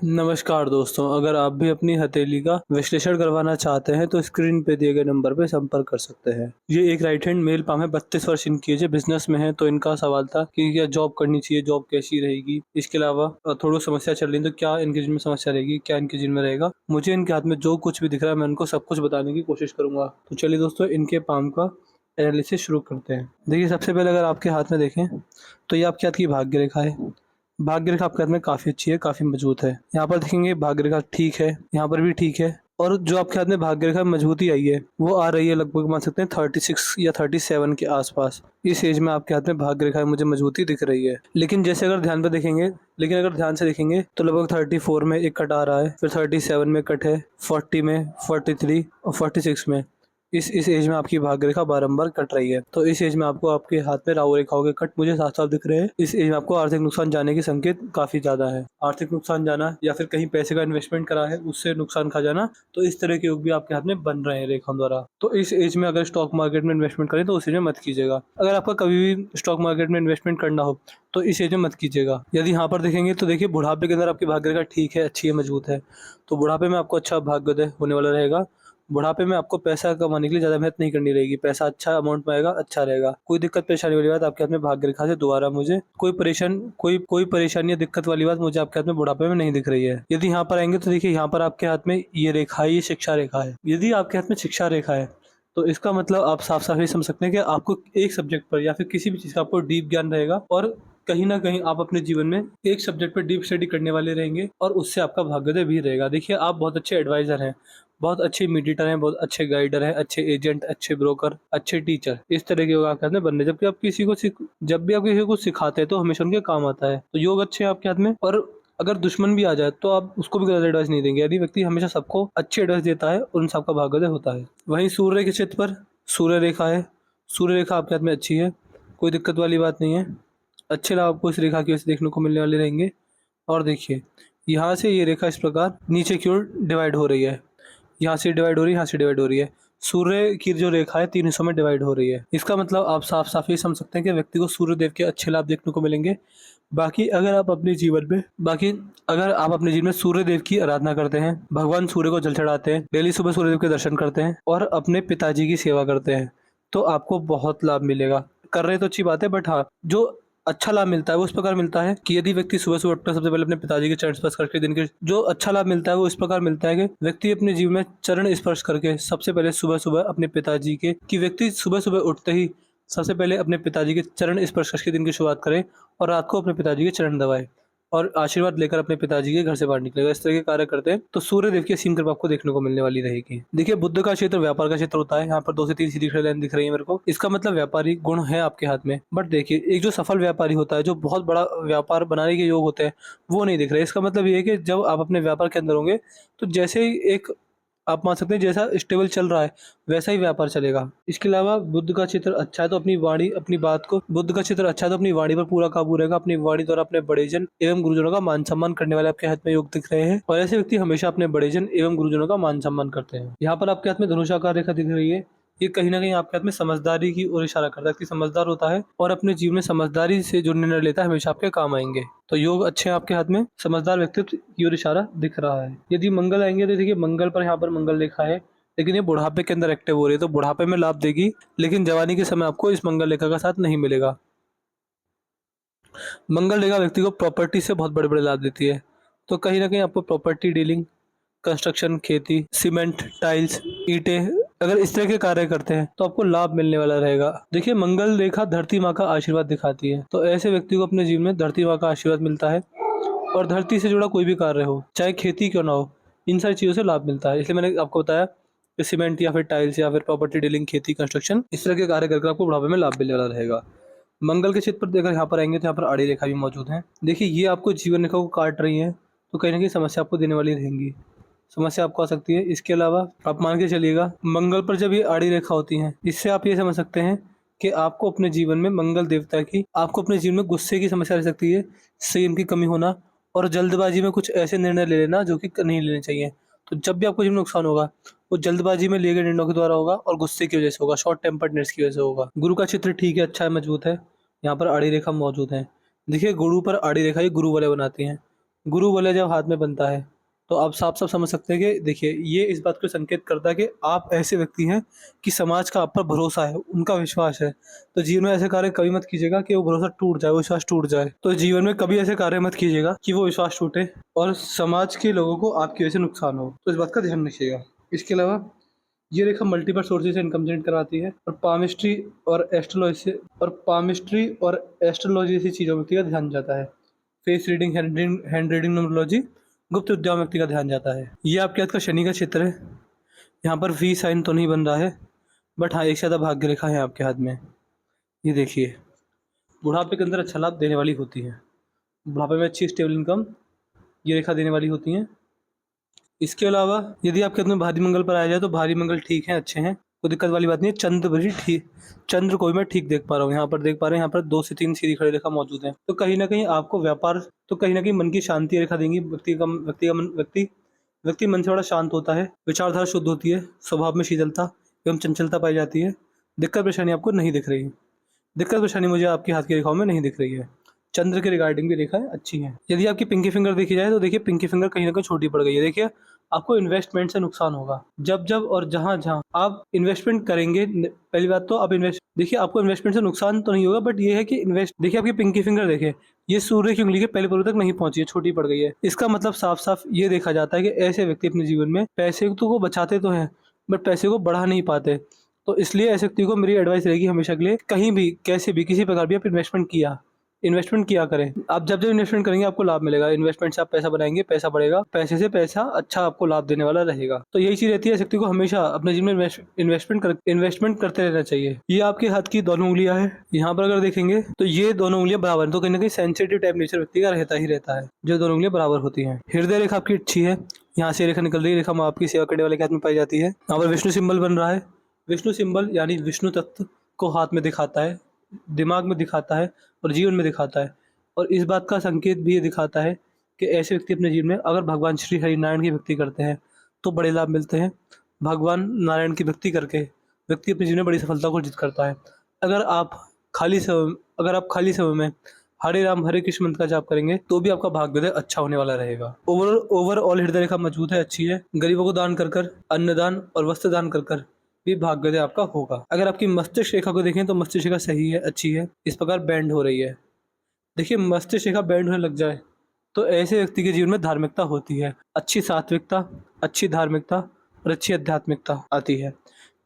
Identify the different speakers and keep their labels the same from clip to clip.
Speaker 1: नमस्कार दोस्तों, अगर आप भी अपनी हथेली का विश्लेषण करवाना चाहते हैं तो स्क्रीन पे दिए गए नंबर पे संपर्क कर सकते हैं। ये एक राइट हैंड मेल पाम है, 32 वर्ष इनकी एज है, बिजनेस में है। तो इनका सवाल था कि क्या जॉब करनी चाहिए, जॉब कैसी रहेगी। इसके अलावा थोड़ी समस्या चल रही है तो क्या इनके जिन में समस्या रहेगी, क्या इनके जिन में रहेगा। मुझे इनके हाथ में जो कुछ भी दिख रहा है मैं उनको सब कुछ बताने की कोशिश करूंगा। तो चलिए दोस्तों, इनके पाम का एनालिसिस शुरू करते हैं। देखिए, सबसे पहले अगर आपके हाथ में देखें तो ये आपके हाथ की भाग्य रेखा है। भाग्य रेखा आपके हाथ में काफ़ी अच्छी है, काफ़ी मजबूत है। यहाँ पर देखेंगे भाग्य रेखा ठीक है, यहाँ पर भी ठीक है। और जो आपके हाथ में भाग्य रेखा में मजबूती आई है वो आ रही है लगभग मान सकते हैं 36 या 37 के आसपास। इस एज में आपके हाथ में भाग्य रेखा में मुझे मजबूती दिख रही है। लेकिन जैसे अगर ध्यान पे देखेंगे लेकिन अगर ध्यान से देखेंगे तो लगभग 34 में एक कट आ रहा है, फिर 37 में कट है, 40 में, 43 और 46 में। इस एज में आपकी भाग्य रेखा बारंबार कट रही है। तो इस एज में आपको आपके हाथ में राहु रेखाओं के कट मुझे साफ साफ दिख रहे हैं। इस एज में आपको आर्थिक नुकसान जाने के संकेत काफी ज्यादा है। आर्थिक नुकसान जाना या फिर कहीं पैसे का इन्वेस्टमेंट करा है उससे नुकसान खा जाना, तो इस तरह के योग भी आपके हाथ में बन रहे हैं रेखाओं द्वारा। तो इस एज में अगर स्टॉक मार्केट में इन्वेस्टमेंट करें तो उस एज में मत कीजिएगा। अगर आपका कभी भी स्टॉक मार्केट में इन्वेस्टमेंट करना हो तो इस एज में मत कीजिएगा। यदि यहाँ पर देखेंगे तो देखिए, बुढ़ापे के अंदर आपकी भाग्य रेखा ठीक है, अच्छी है, मजबूत है। तो बुढ़ापे में आपको अच्छा भाग्योदय होने वाला रहेगा। बुढ़ापे में आपको पैसा कमाने के लिए ज़्यादा मेहनत नहीं करनी रहेगी। पैसा अच्छा अमाउंट में आएगा, अच्छा रहेगा। कोई दिक्कत परेशानी वाली बात आपके हाथ में भाग्य रेखा से दोबारा मुझे कोई परेशानी या दिक्कत वाली बात मुझे आपके हाथ में बुढ़ापे में नहीं दिख रही है। यदि यहाँ पर आएंगे तो देखिए, यहाँ पर आपके हाथ में ये रेखा है, ये शिक्षा रेखा है। यदि आपके हाथ में शिक्षा रेखा है तो इसका मतलब आप साफ साफ ये समझ सकते हैं कि आपको एक सब्जेक्ट पर या फिर किसी भी चीज़ का आपको डीप ज्ञान रहेगा, और कहीं ना कहीं आप अपने जीवन में एक सब्जेक्ट पर डीप स्टडी करने वाले रहेंगे और उससे आपका भाग्योदय भी रहेगा। देखिए, आप बहुत अच्छे एडवाइजर हैं, बहुत अच्छे मीडिएटर हैं, बहुत अच्छे गाइडर हैं, अच्छे एजेंट, अच्छे ब्रोकर, अच्छे टीचर, इस तरह के योग आपके हाथ में बनने। जबकि आप जब भी आप किसी को सिखाते हैं तो हमेशा उनके काम आता है। तो योग अच्छे हैं आपके हाथ में। और अगर दुश्मन भी आ जाए तो आप उसको भी गलत एडवाइस नहीं देंगे। यदि व्यक्ति हमेशा सबको अच्छी एडवाइस देता है, उन सबका भाग्योदय होता है। वहीं सूर्य के क्षेत्र पर सूर्य रेखा है। सूर्य रेखा आपके हाथ में अच्छी है, कोई दिक्कत वाली बात नहीं है। अच्छे लाभ आपको इस रेखा की वजह से देखने को मिलने वाले रहेंगे। और देखिए, यहाँ से ये रेखा इस प्रकार नीचे की ओर डिवाइड हो रही है, यहाँ से डिवाइड हो रही है, यहाँ से डिवाइड हो रही है। सूर्य की जो रेखा है 3 हिस्सों में डिवाइड हो रही है। इसका मतलब आप साफ साफ ये समझ सकते हैं कि व्यक्ति को सूर्य देव के अच्छे लाभ देखने को मिलेंगे। बाकी बाकी अगर आप अपने जीवन में सूर्य देव की आराधना करते हैं, भगवान सूर्य को जल चढ़ाते हैं, डेली सुबह सूर्य देव के दर्शन करते हैं और अपने पिताजी की सेवा करते हैं, तो आपको बहुत लाभ मिलेगा। कर रहे तो अच्छी बात है, बट हाँ, जो अच्छा लाभ मिलता है वो इस प्रकार मिलता है कि यदि व्यक्ति सुबह सुबह उठकर सबसे पहले अपने पिताजी के चरण स्पर्श करके दिन के जो अच्छा लाभ मिलता है वो इस प्रकार मिलता है कि व्यक्ति अपने जीवन में चरण स्पर्श करके सबसे पहले सुबह सुबह अपने पिताजी के कि व्यक्ति सुबह सुबह उठते ही सबसे पहले अपने पिताजी के चरण स्पर्श करके दिन की शुरुआत करे और रात को अपने पिताजी के चरण दबाए और आशीर्वाद लेकर अपने पिताजी के घर से बाहर निकलेगा। इस तरह के कार्य करते हैं तो सूर्य देव की असीम कृपा आपको देखने को मिलने वाली रहेगी। देखिए, बुद्ध का क्षेत्र व्यापार का क्षेत्र होता है। यहाँ पर 2 से 3 सीधी खड़ी लाइन दिख रही है मेरे को। इसका मतलब व्यापारी गुण है आपके हाथ में। बट देखिए, एक जो सफल व्यापारी होता है, जो बहुत बड़ा व्यापार बनाने के योग होते हैं, वो नहीं दिख रहे। इसका मतलब ये है कि जब आप अपने व्यापार के अंदर होंगे तो जैसे ही एक आप मान सकते हैं जैसा स्टेबल चल रहा है वैसा ही व्यापार चलेगा। इसके अलावा बुद्ध का चित्र अच्छा है तो बुद्ध का चित्र अच्छा है तो अपनी वाणी पर पूरा काबू रहेगा। अपनी वाणी द्वारा अपने बड़ेजन एवं गुरुजनों का मान सम्मान करने वाले आपके हाथ में योग दिख रहे हैं, और ऐसे व्यक्ति हमेशा अपने बड़ेजन एवं गुरुजनों का मान सम्मान करते हैं। यहाँ पर आपके हाथ में धनुषाकार रेखा दिख रही है। ये कहीं ना कहीं आपके हाथ में समझदारी की ओर इशारा करता है कि समझदार होता है और अपने जीवन में समझदारी से जो निर्णय लेता है हमेशा आपके काम आएंगे। तो योग अच्छे हैं आपके हाथ में, समझदार व्यक्तित्व की ओर इशारा दिख रहा है। यदि मंगल आएंगे तो देखिए, मंगल पर यहाँ पर मंगल रेखा है, लेकिन ये बुढ़ापे के अंदर एक्टिव हो रही है तो बुढ़ापे में लाभ देगी, लेकिन जवानी के समय आपको इस मंगल रेखा का साथ नहीं मिलेगा। मंगल रेखा व्यक्ति को प्रॉपर्टी से बहुत बड़े बड़े लाभ देती है। तो कहीं ना कहीं आपको प्रॉपर्टी डीलिंग, कंस्ट्रक्शन, खेती, सीमेंट, टाइल्स, ईंटें, अगर इस तरह के कार्य करते हैं तो आपको लाभ मिलने वाला रहेगा। देखिए, मंगल रेखा धरती माँ का आशीर्वाद दिखाती है, तो ऐसे व्यक्ति को अपने जीवन में धरती माँ का आशीर्वाद मिलता है और धरती से जुड़ा कोई भी कार्य हो, चाहे खेती क्यों ना हो, इन सारी चीजों से लाभ मिलता है। इसलिए मैंने आपको बताया कि सीमेंट या फिर टाइल्स या फिर प्रॉपर्टी डीलिंग, खेती, कंस्ट्रक्शन, इस तरह के कार्य करके आपको बुढ़ापे में लाभ मिलने वाला रहेगा। मंगल के क्षेत्र पर अगर यहाँ पर आएंगे तो यहाँ पर आड़ी रेखा भी मौजूद है। देखिए, ये आपको जीवन रेखा को काट रही है, तो कहीं ना कहीं समस्या आपको देने वाली रहेंगी, समस्या आपको आ सकती है। इसके अलावा आप मान के चलिएगा, मंगल पर जब ये आड़ी रेखा होती है, इससे आप ये समझ सकते हैं कि आपको अपने जीवन में मंगल देवता की आपको अपने जीवन में गुस्से की समस्या रह सकती है, संयम की कमी होना और जल्दबाजी में कुछ ऐसे निर्णय ले लेना जो कि नहीं लेने चाहिए। तो जब भी आपको जीवन में नुकसान होगा वो जल्दबाजी में लिए गए निर्णयों के द्वारा होगा और गुस्से की वजह से होगा, शॉर्ट टेम्पर्डनेस की वजह से होगा। गुरु का चित्र ठीक है, अच्छा है, मजबूत है। यहाँ पर आड़ी रेखा मौजूद है। देखिए, गुरु पर आड़ी रेखा ये गुरु वाले बनाती हैं। गुरु बोले जब हाथ में बनता है, तो आप साफ साफ समझ सकते हैं कि देखिए ये इस बात को संकेत करता है कि आप ऐसे व्यक्ति हैं कि समाज का आप पर भरोसा है, उनका विश्वास है। तो जीवन में ऐसे कार्य कभी मत कीजिएगा कि वो भरोसा टूट जाए, वो विश्वास टूट जाए। तो जीवन में कभी ऐसे कार्य मत कीजिएगा कि वो विश्वास टूटे और समाज के लोगों को आपकी वजह से नुकसान हो, तो इस बात का ध्यान रखिएगा। इसके अलावा ये रेखा मल्टीपल सोर्सेज से इनकम जनरेट कराती है और पामिस्ट्री और एस्ट्रोलॉजी जैसी चीज़ों में व्यक्ति का ध्यान जाता है। Face reading, hand reading, numerology, गुप्त विद्या में व्यक्ति का ध्यान जाता है। ये आपके हाथ का शनि का क्षेत्र है। यहाँ पर वी साइन तो नहीं बन रहा है, बट हाँ एक से ज़्यादा भाग्य रेखा है आपके हाथ में। ये देखिए, बुढ़ापे के अंदर अच्छा लाभ देने वाली होती है। बुढ़ापे में अच्छी स्टेबल इनकम ये रेखा देने वाली होती है। इसके अलावा यदि आपके हाथ में भारी मंगल पर आया जाए तो भारी मंगल ठीक है, अच्छे हैं, कोई दिक्कत वाली बात नहीं है। चंद्र भी ठीक, चंद्र को भी मैं ठीक देख पा रहा हूँ। यहाँ पर देख पा रहे हैं, यहाँ पर 2 से 3 सीधी खड़ी रेखा मौजूद है। तो कहीं ना कहीं आपको व्यापार, तो कहीं ना कहीं मन की शांति रेखा देंगी। व्यक्ति मन से बड़ा शांत होता है, विचारधारा शुद्ध होती है, स्वभाव में शीतलता एवं चंचलता पाई जाती है। दिक्कत परेशानी आपको नहीं दिख रही। दिक्कत परेशानी मुझे आपके हाथ की रेखाओं में नहीं दिख रही है। चंद्र के रिगार्डिंग भी रेखाएं अच्छी हैं। यदि आपकी पिंकी फिंगर देखी जाए तो देखिए पिंकी फिंगर कहीं ना कहीं छोटी पड़ गई है। देखिए आपको इन्वेस्टमेंट से नुकसान होगा। जब जब और जहाँ जहाँ आप इन्वेस्टमेंट करेंगे, पहली बात तो आप इन्वेस्ट देखिए, आपको इन्वेस्टमेंट से नुकसान तो नहीं होगा, बट ये है कि इन्वेस्ट देखिए आपकी पिंकी फिंगर देखिए, ये सूर्य की उंगली के पहले पर्व तक नहीं पहुंची है, छोटी पड़ गई है। इसका मतलब साफ साफ ये देखा जाता है कि ऐसे व्यक्ति अपने जीवन में पैसे तो को बचाते तो हैं, बट पैसे को बढ़ा नहीं पाते। तो इसलिए ऐसे व्यक्ति को मेरी एडवाइस रहेगी हमेशा के लिए, कहीं भी कैसे भी किसी प्रकार भी आप इन्वेस्टमेंट किया करें। आप जब जब इन्वेस्टमेंट करेंगे आपको लाभ मिलेगा। इन्वेस्टमेंट से आप पैसा बनाएंगे, पैसा बढ़ेगा, पैसे से पैसा अच्छा आपको लाभ देने वाला रहेगा। तो यही चीज रहती है, शक्ति को हमेशा अपने जीवन में इन्वेस्टमेंट करते रहना चाहिए। ये आपके हाथ की दोनों उंगलियां हैं। यहाँ पर अगर देखेंगे तो ये दोनों उंगलियां बराबर हैं, तो कहीं ना कहीं सेंसिटिव टाइप नेचर व्यक्ति का रहता ही रहता है जो दोनों उंगलियां बराबर होती है। हृदय रेखा आपकी अच्छी है। यहाँ से रेखा निकल रही है, रेखा माँ आपकी सेवा करने वाले के हाथ में पाई जाती है। यहाँ पर विष्णु सिंबल बन रहा है। विष्णु सिंबल यानी विष्णु तत्व को हाथ में दिखाता है, दिमाग में दिखाता है और जीवन में दिखाता है। और इस बात का संकेत भी ये दिखाता है कि ऐसे व्यक्ति अपने जीवन में अगर भगवान श्री हरिनारायण की भक्ति करते हैं तो बड़े लाभ मिलते हैं। भगवान नारायण की भक्ति करके व्यक्ति अपने जीवन में बड़ी सफलता को अर्जित करता है। अगर आप खाली समय में हरे राम हरे कृष्ण मंत्र का जाप करेंगे तो भी आपका भाग्योदय अच्छा होने वाला रहेगा। ओवरऑल हृदय रेखा मजबूत है, अच्छी है। गरीबों को दान कर कर, अन्नदान और वस्त्र दान कर कर भी भाग्योदय आपका होगा। अगर आपकी मस्तिष्क रेखा को देखें तो मस्तिष्क रेखा सही है, अच्छी है, इस प्रकार बैंड हो रही है। देखिए मस्तिष्क रेखा बैंड होने लग जाए तो ऐसे व्यक्ति के जीवन में धार्मिकता होती है, अच्छी सात्विकता, अच्छी धार्मिकता और अच्छी आध्यात्मिकता आती है।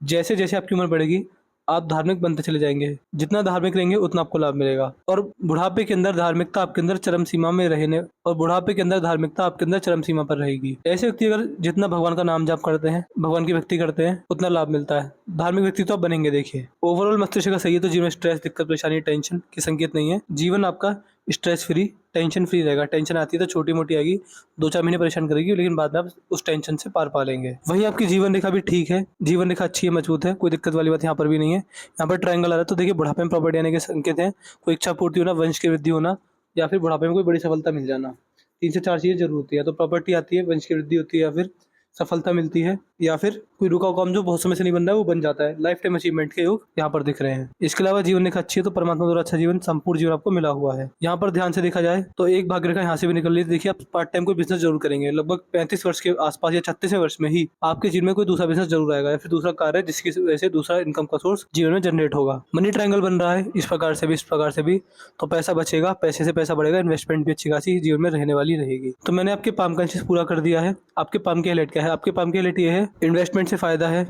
Speaker 1: जैसे जैसे आपकी उम्र बढ़ेगी आप धार्मिक बनते चले जाएंगे। जितना धार्मिक रहेंगे उतना आपको लाभ मिलेगा। और बुढ़ापे के अंदर धार्मिकता आपके अंदर चरम सीमा में रहने और बुढ़ापे के अंदर धार्मिकता आपके अंदर चरम सीमा पर रहेगी। ऐसे व्यक्ति अगर जितना भगवान का नाम जाप करते हैं, भगवान की भक्ति करते हैं, उतना लाभ मिलता है। धार्मिक व्यक्ति तो आप बनेंगे। देखिए ओवरऑल मस्तिष्क का सही है तो जीवन में स्ट्रेस, दिक्कत, परेशानी, टेंशन के संकेत नहीं है। जीवन आपका स्ट्रेस फ्री, टेंशन फ्री रहेगा। टेंशन आती है तो छोटी मोटी आएगी, 2-4 महीने परेशान करेगी, लेकिन बाद में आप उस टेंशन से पार पा लेंगे। वहीं आपकी जीवन रेखा भी ठीक है, जीवन रेखा अच्छी है, मजबूत है, कोई दिक्कत वाली बात यहाँ पर भी नहीं है। यहाँ पर ट्रायंगल आ रहा है तो देखिए बुढ़ापे में प्रॉपर्टी आने के संकेत हैं। कोई इच्छा पूर्ति होना, वंश की वृद्धि होना, या फिर बुढ़ापे में कोई बड़ी सफलता मिल जाना। 3 से 4 चीजें जरूर होती है, तो प्रॉपर्टी आती है, वंश की वृद्धि होती है, या फिर सफलता मिलती है, या फिर कोई रुका हुआ काम जो बहुत समय से नहीं बन रहा है वो बन जाता है। लाइफ टाइम अचीवमेंट के योग यहाँ पर दिख रहे हैं। इसके अलावा जीवन रेखा अच्छी है तो परमात्मा द्वारा अच्छा जीवन, संपूर्ण जीवन आपको मिला हुआ है। यहाँ पर ध्यान से देखा जाए तो एक भाग्य रेखा यहाँ से भी निकल रही है। देखिए आप पार्ट टाइम कोई बिजनेस जरूर करेंगे। लगभग 35 वर्ष के आसपास या 36वें वर्ष में ही आपके जीवन में कोई दूसरा बिजनेस जरूर आएगा, या फिर दूसरा कार्य जिसकी वजह से दूसरा इनकम का सोर्स जीवन में जनरेट होगा। मनी ट्रायंगल बन रहा है इस प्रकार से भी, इस प्रकार से भी, तो पैसा बचेगा, पैसे से पैसा बढ़ेगा, इन्वेस्टमेंट भी अच्छी खासी जीवन में रहने वाली रहेगी। तो मैंने आपके पाम का पूरा कर दिया है। आपके पाम की हाईलाइट क्या है? आपके पाम की हाईलाइट ये है, इन्वेस्टमेंट से फायदा है,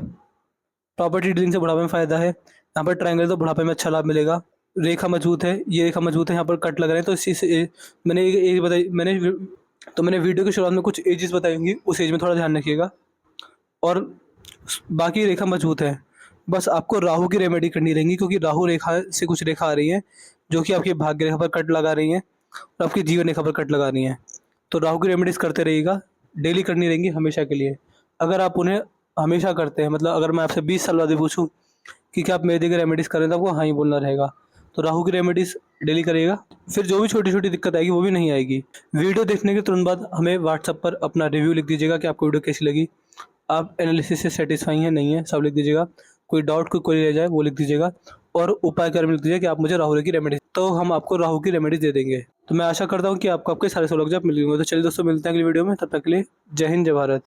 Speaker 1: प्रॉपर्टी डीलिंग से बुढ़ापे में फायदा है। यहाँ पर ट्रायंगल तो बुढ़ापे में अच्छा लाभ मिलेगा। रेखा मजबूत है, ये रेखा मजबूत है, यहाँ पर कट लग रहे हैं तो इसी से मैंने एज बताई। मैंने वीडियो की शुरुआत में कुछ एजेस बताई होंगी, उस एज में थोड़ा ध्यान रखिएगा। और बाकी रेखा मजबूत है। बस आपको राहु की रेमेडी करनी रहेगी, क्योंकि राहु रेखा से कुछ रेखा आ रही है जो कि आपकी भाग्य रेखा पर कट लगा रही हैं और आपकी जीवन रेखा पर कट लगा रही हैं। तो राहु की रेमेडीज करते रहिएगा, डेली करनी रहेंगी हमेशा के लिए। अगर आप उन्हें हमेशा करते हैं, मतलब अगर मैं आपसे 20 साल बाद भी पूछूं कि क्या आप मेहंदी की रेमेडीज करें तो आपको हाँ ही बोलना रहेगा। तो राहु की रेमेडीज डेली करिएगा, फिर जो भी छोटी छोटी दिक्कत आएगी वो भी नहीं आएगी। वीडियो देखने के तुरंत बाद हमें व्हाट्सएप पर अपना रिव्यू लिख दीजिएगा कि आपको वीडियो कैसी लगी। आप एनालिसिस से सेटिस्फाई हैं नहीं है, सब लिख दीजिएगा। कोई डाउट कोई क्वेरी रह जाए वो लिख दीजिएगा, और उपाय के बारे में लिख दीजिए कि आप मुझे राहु की रेमेडी, तो हम आपको राहु की रेमेडी दे देंगे। तो मैं आशा करता हूँ कि आपको आपके सारे सवालों के जवाब मिल गए होंगे। तो चलिए दोस्तों, मिलते हैं अगली वीडियो में, तब तक के लिए जय हिंद जय भारत।